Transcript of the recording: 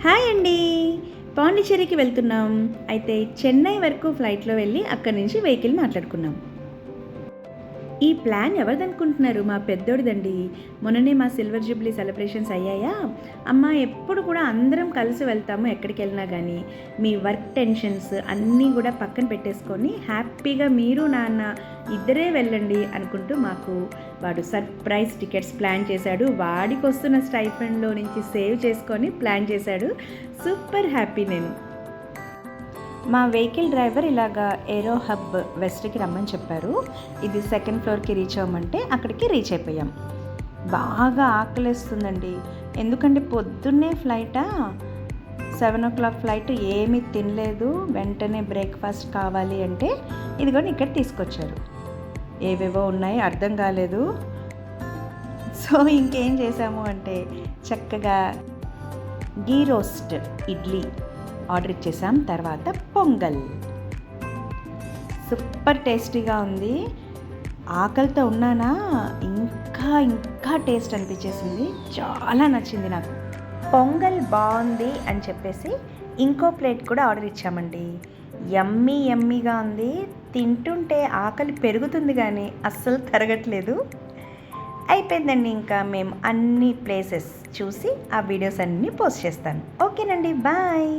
Hi అండి. పాండిచ్చేరికి వెళ్తున్నాం. అయితే చెన్నై వరకు ఫ్లైట్‌లో వెళ్ళి అక్కడి నుంచి వెహికల్ మాట్లాడుకున్నాం. ఈ ప్లాన్ ఎవరిదనుకుంటున్నారు? మా పెద్దోడిదండి. మొన్ననే మా సిల్వర్ జూబ్లీ సెలబ్రేషన్స్ అయ్యాయా, అమ్మ ఎప్పుడు కూడా అందరం కలిసి వెళ్తాము ఎక్కడికెళ్ళినా గానీ, మీ వర్క్ టెన్షన్స్ అన్నీ కూడా పక్కన పెట్టేసుకొని హ్యాపీగా మీరు నాన్న ఇద్దరే వెళ్ళండి అనుకుంటూ మాకు వాడు సర్ప్రైజ్ టికెట్స్ ప్లాన్ చేశాడు. వాడికొస్తున్న స్టైఫండ్‌లో నుంచి సేవ్ చేసుకొని ప్లాన్ చేశాడు. సూపర్ హ్యాపీ నేను. మా వెహికల్ డ్రైవర్ ఇలాగా ఏరో హబ్ వెస్ట్‌కి రమ్మని చెప్పారు. ఇది సెకండ్ ఫ్లోర్‌కి రీచ్ అవ్వమంటే అక్కడికి రీచ్ అయిపోయాం. బాగా ఆకలేస్తుందండి. ఎందుకంటే పొద్దున్నే ఫ్లైటా, 7:00 ఫ్లైట్, ఏమీ తినలేదు. వెంటనే బ్రేక్‌ఫాస్ట్ కావాలి అంటే ఇదిగోండి ఇక్కడ తీసుకొచ్చారు. ఏవేవో ఉన్నాయి, అర్థం కాలేదు. సో ఇంకేం చేసాము అంటే చక్కగా గీ రోస్ట్ ఇడ్లీ ఆర్డర్ ఇచ్చేసాం. తర్వాత పొంగల్ సూపర్ టేస్టీగా ఉంది. ఆకలితో ఉన్నానా, ఇంకా టేస్ట్ అనిపించేసింది. చాలా నచ్చింది నాకు. పొంగల్ బాగుంది అని చెప్పేసి ఇంకో ప్లేట్ కూడా ఆర్డర్ ఇచ్చామండి. యమ్మీగా ఉంది. తింటుంటే ఆకలి పెరుగుతుంది కానీ అస్సలు తరగట్లేదు. అయిపోయిందండి. ఇంకా మేము అన్ని ప్లేసెస్ చూసి ఆ వీడియోస్ అన్నీ పోస్ట్ చేస్తాను. ఓకేనండి, బాయ్.